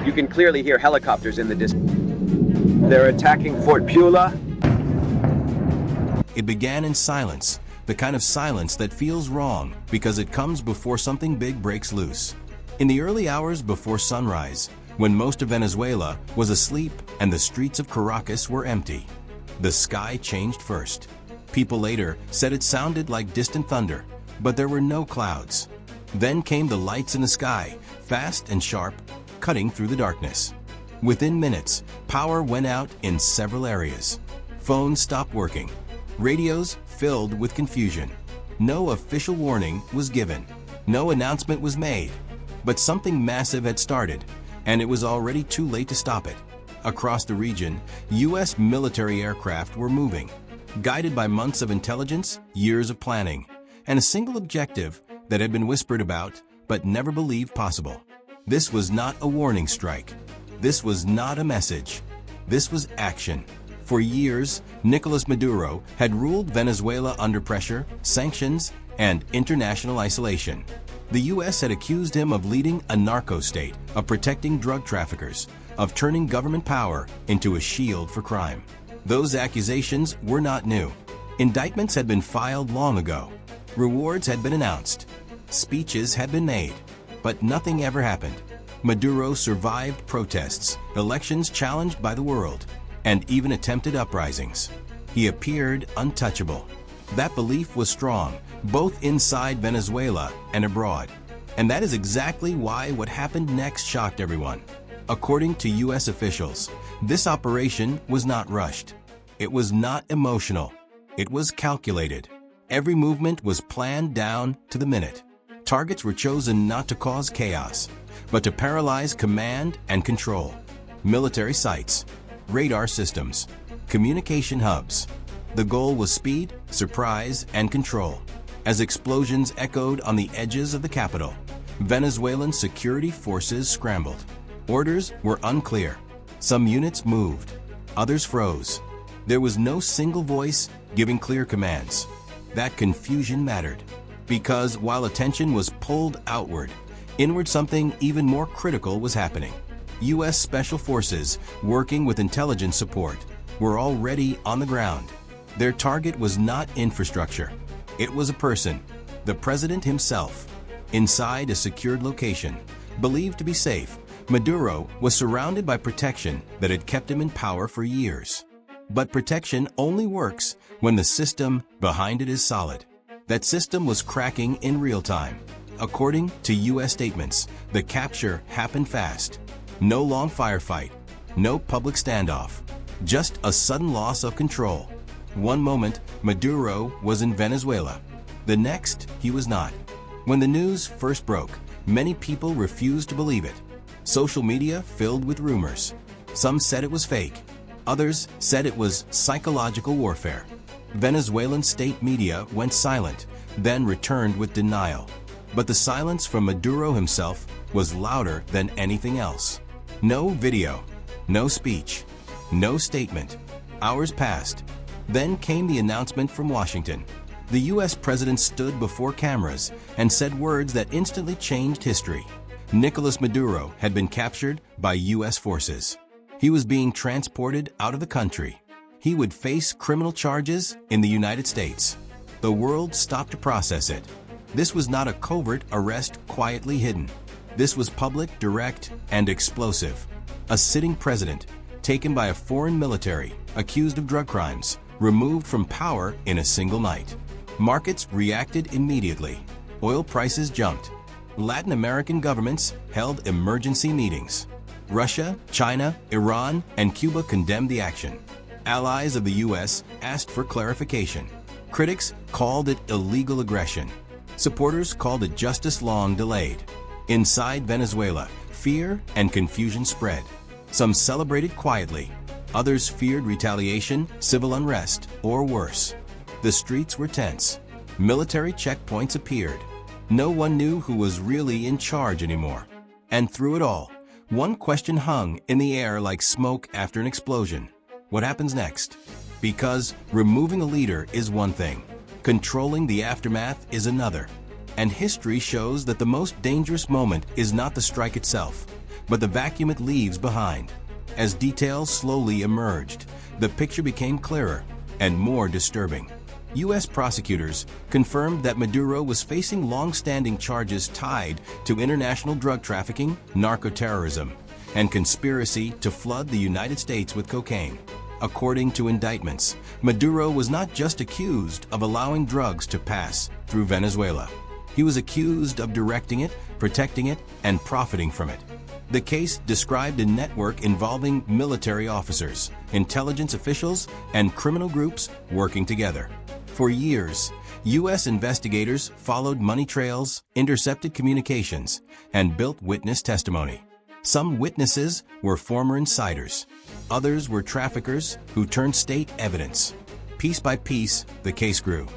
You can clearly hear helicopters in the distance. They're attacking Fort Pula. It began in silence, the kind of silence that feels wrong because it comes before something big breaks loose. In the early hours before sunrise, when most of Venezuela was asleep and the streets of Caracas were empty, the sky changed first. People later said it sounded like distant thunder, but there were no clouds. Then came the lights in the sky, fast and sharp, cutting through the darkness. Within minutes, power went out in several areas. Phones stopped working. Radios filled with confusion. No official warning was given. No announcement was made. But something massive had started, and it was already too late to stop it. Across the region, U.S. military aircraft were moving, guided by months of intelligence, years of planning, and a single objective that had been whispered about but never believed possible. This was not a warning strike. This was not a message. This was action. For years, Nicolás Maduro had ruled Venezuela under pressure, sanctions, and international isolation. The U.S. had accused him of leading a narco-state, of protecting drug traffickers, of turning government power into a shield for crime. Those accusations were not new. Indictments had been filed long ago. Rewards had been announced. Speeches had been made. But nothing ever happened. Maduro survived protests, elections challenged by the world, and even attempted uprisings. He appeared untouchable. That belief was strong, both inside Venezuela and abroad. And that is exactly why what happened next shocked everyone. According to U.S. officials, this operation was not rushed. It was not emotional. It was calculated. Every movement was planned down to the minute. Targets were chosen not to cause chaos, but to paralyze command and control. Military sites, radar systems, communication hubs. The goal was speed, surprise, and control. As explosions echoed on the edges of the capital, Venezuelan security forces scrambled. Orders were unclear. Some units moved, others froze. There was no single voice giving clear commands. That confusion mattered, because while attention was pulled outward, inward something even more critical was happening. U.S. Special Forces, working with intelligence support, were already on the ground. Their target was not infrastructure. It was a person, the president himself. Inside a secured location, believed to be safe, Maduro was surrounded by protection that had kept him in power for years. But protection only works when the system behind it is solid. That system was cracking in real time. According to U.S. statements, the capture happened fast. No long firefight, no public standoff, just a sudden loss of control. One moment, Maduro was in Venezuela. The next, he was not. When the news first broke, many people refused to believe it. Social media filled with rumors. Some said it was fake. Others said it was psychological warfare. Venezuelan state media went silent, then returned with denial. But the silence from Maduro himself was louder than anything else. No video, no speech, no statement. Hours passed. Then came the announcement from Washington. The U.S. president stood before cameras and said words that instantly changed history. Nicolás Maduro had been captured by U.S. forces. He was being transported out of the country. He would face criminal charges in the United States. The world stopped to process it. This was not a covert arrest quietly hidden. This was public, direct, and explosive. A sitting president, taken by a foreign military, accused of drug crimes, removed from power in a single night. Markets reacted immediately. Oil prices jumped. Latin American governments held emergency meetings. Russia, China, Iran, and Cuba condemned the action. Allies of the U.S. asked for clarification. Critics called it illegal aggression. Supporters called it justice long delayed. Inside Venezuela, fear and confusion spread. Some celebrated quietly. Others feared retaliation, civil unrest, or worse. The streets were tense. Military checkpoints appeared. No one knew who was really in charge anymore. And through it all, one question hung in the air like smoke after an explosion. What happens next? Because removing a leader is one thing. Controlling the aftermath is another. And history shows that the most dangerous moment is not the strike itself, but the vacuum it leaves behind. As details slowly emerged, the picture became clearer and more disturbing. U.S. prosecutors confirmed that Maduro was facing long-standing charges tied to international drug trafficking, narco-terrorism, and conspiracy to flood the United States with cocaine. According to indictments, Maduro was not just accused of allowing drugs to pass through Venezuela. He was accused of directing it, protecting it, and profiting from it. The case described a network involving military officers, intelligence officials, and criminal groups working together. For years, U.S. investigators followed money trails, intercepted communications, and built witness testimony. Some witnesses were former insiders. Others were traffickers who turned state evidence. Piece by piece, the case grew.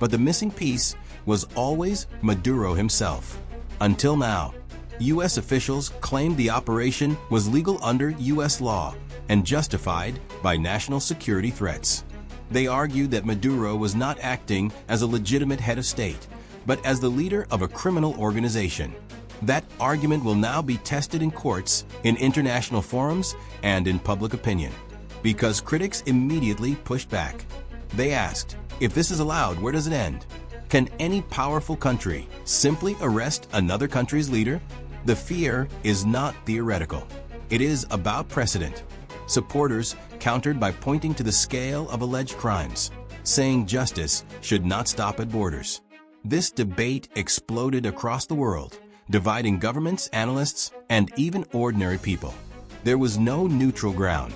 But the missing piece was always Maduro himself. Until now, U.S. officials claimed the operation was legal under U.S. law and justified by national security threats. They argued that Maduro was not acting as a legitimate head of state, but as the leader of a criminal organization. That argument will now be tested in courts, in international forums, and in public opinion. Because critics immediately pushed back. They asked, if this is allowed, where does it end? Can any powerful country simply arrest another country's leader? The fear is not theoretical. It is about precedent. Supporters countered by pointing to the scale of alleged crimes, saying justice should not stop at borders. This debate exploded across the world, dividing governments, analysts, and even ordinary people. There was no neutral ground.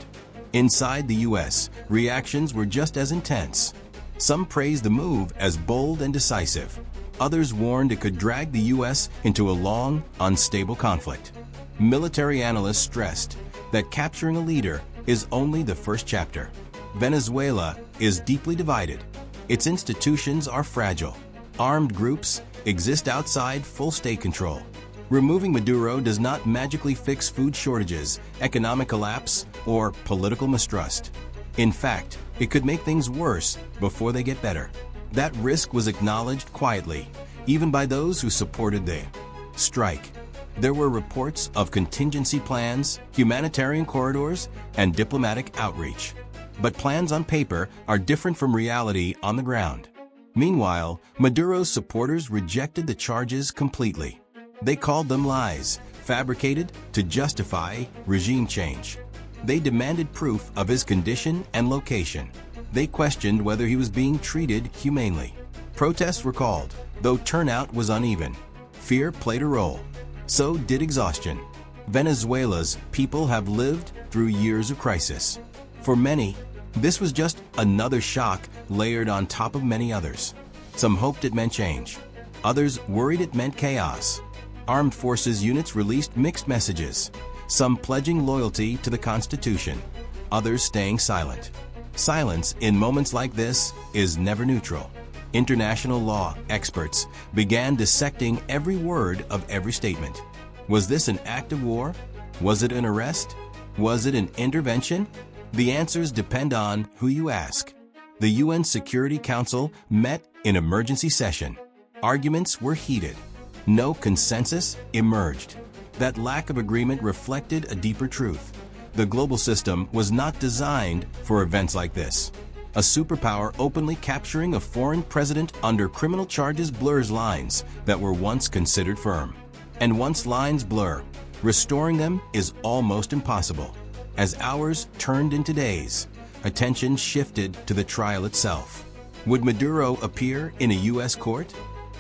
Inside the U.S., reactions were just as intense. Some praised the move as bold and decisive. Others warned it could drag the U.S. into a long, unstable conflict. Military analysts stressed that capturing a leader is only the first chapter. Venezuela is deeply divided. Its institutions are fragile. Armed groups exist outside full state control. Removing Maduro does not magically fix food shortages, economic collapse, or political mistrust. In fact, it could make things worse before they get better. That risk was acknowledged quietly, even by those who supported the strike. There were reports of contingency plans, humanitarian corridors, and diplomatic outreach. But plans on paper are different from reality on the ground. Meanwhile, Maduro's supporters rejected the charges completely. They called them lies, fabricated to justify regime change. They demanded proof of his condition and location. They questioned whether he was being treated humanely. Protests were called, though turnout was uneven. Fear played a role. So did exhaustion. Venezuela's people have lived through years of crisis. For many, this was just another shock layered on top of many others. Some hoped it meant change. Others worried it meant chaos. Armed forces units released mixed messages, some pledging loyalty to the Constitution, others staying silent. Silence in moments like this is never neutral. International law experts began dissecting every word of every statement. Was this an act of war? Was it an arrest? Was it an intervention? The answers depend on who you ask. The UN Security Council met in emergency session. Arguments were heated. No consensus emerged. That lack of agreement reflected a deeper truth. The global system was not designed for events like this. A superpower openly capturing a foreign president under criminal charges blurs lines that were once considered firm. And once lines blur, restoring them is almost impossible. As hours turned into days, attention shifted to the trial itself. Would Maduro appear in a U.S. court?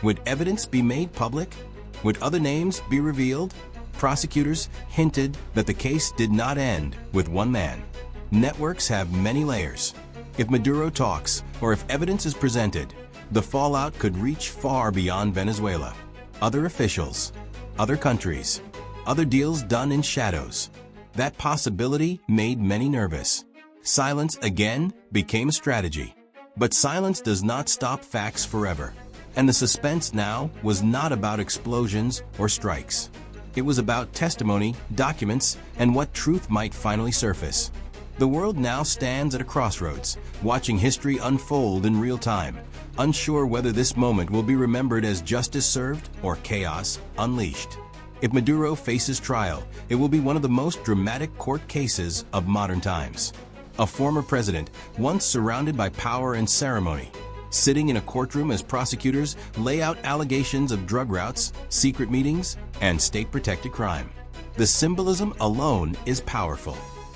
Would evidence be made public? Would other names be revealed? Prosecutors hinted that the case did not end with one man. Networks have many layers. If Maduro talks, or if evidence is presented, the fallout could reach far beyond Venezuela. Other officials, other countries, other deals done in shadows. That possibility made many nervous. Silence again became a strategy. But silence does not stop facts forever. And the suspense now was not about explosions or strikes. It was about testimony, documents, and what truth might finally surface. The world now stands at a crossroads, watching history unfold in real time, unsure whether this moment will be remembered as justice served or chaos unleashed. If Maduro faces trial, it will be one of the most dramatic court cases of modern times. A former president, once surrounded by power and ceremony, sitting in a courtroom as prosecutors lay out allegations of drug routes, secret meetings, and state-protected crime. The symbolism alone is powerful.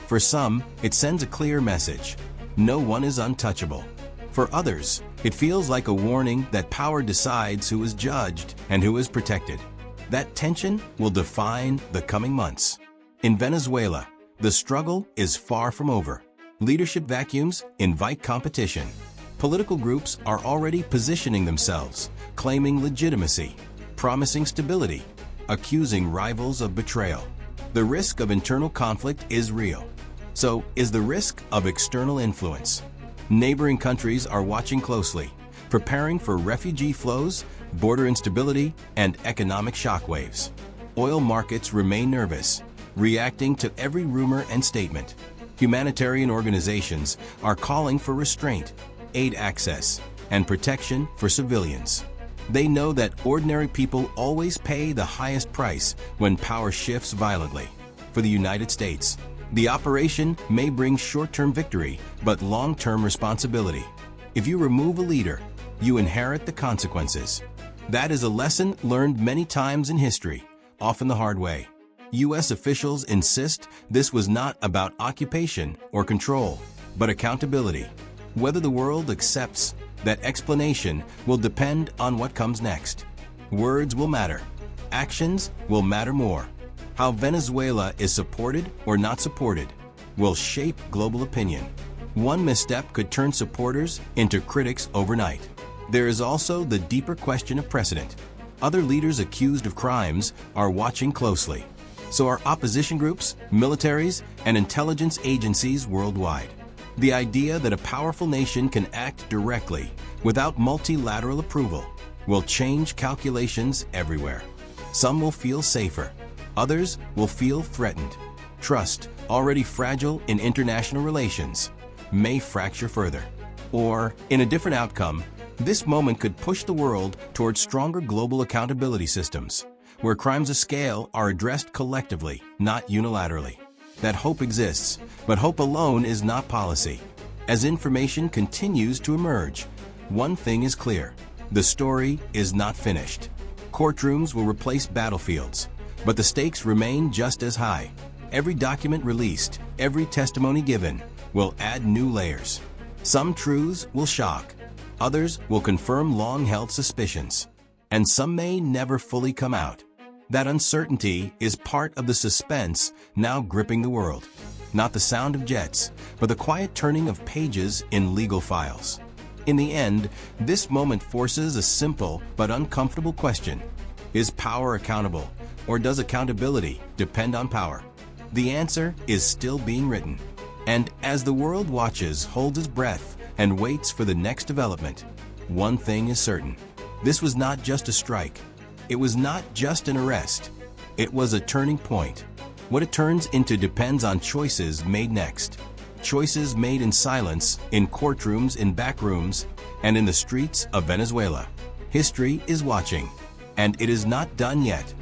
For some, it sends a clear message: no one is untouchable. For others, it feels like a warning that power decides who is judged and who is protected. That tension will define the coming months. In Venezuela, the struggle is far from over. Leadership vacuums invite competition. Political groups are already positioning themselves, claiming legitimacy, promising stability, accusing rivals of betrayal. The risk of internal conflict is real. So is the risk of external influence. Neighboring countries are watching closely, preparing for refugee flows, border instability, and economic shockwaves. Oil markets remain nervous, reacting to every rumor and statement. Humanitarian organizations are calling for restraint, aid access, and protection for civilians. They know that ordinary people always pay the highest price when power shifts violently. For the United States, the operation may bring short-term victory, but long-term responsibility. If you remove a leader, you inherit the consequences. That is a lesson learned many times in history, often the hard way. U.S. officials insist this was not about occupation or control, but accountability. Whether the world accepts that explanation will depend on what comes next. Words will matter. Actions will matter more. How Venezuela is supported or not supported will shape global opinion. One misstep could turn supporters into critics overnight. There is also the deeper question of precedent. Other leaders accused of crimes are watching closely. So are opposition groups, militaries, and intelligence agencies worldwide. The idea that a powerful nation can act directly without multilateral approval will change calculations everywhere. Some will feel safer. Others will feel threatened. Trust, already fragile in international relations, may fracture further. Or, in a different outcome, this moment could push the world towards stronger global accountability systems, where crimes of scale are addressed collectively, not unilaterally. That hope exists, but hope alone is not policy. As information continues to emerge, one thing is clear: the story is not finished. Courtrooms will replace battlefields, but the stakes remain just as high. Every document released, every testimony given, will add new layers. Some truths will shock, others will confirm long-held suspicions, and some may never fully come out. That uncertainty is part of the suspense now gripping the world. Not the sound of jets, but the quiet turning of pages in legal files. In the end, this moment forces a simple but uncomfortable question. Is power accountable, or does accountability depend on power? The answer is still being written. And as the world watches, holds its breath, and waits for the next development, one thing is certain. This was not just a strike. It was not just an arrest. It was a turning point. What it turns into depends on choices made next. Choices made in silence, in courtrooms, in back rooms, and in the streets of Venezuela. History is watching, and it is not done yet.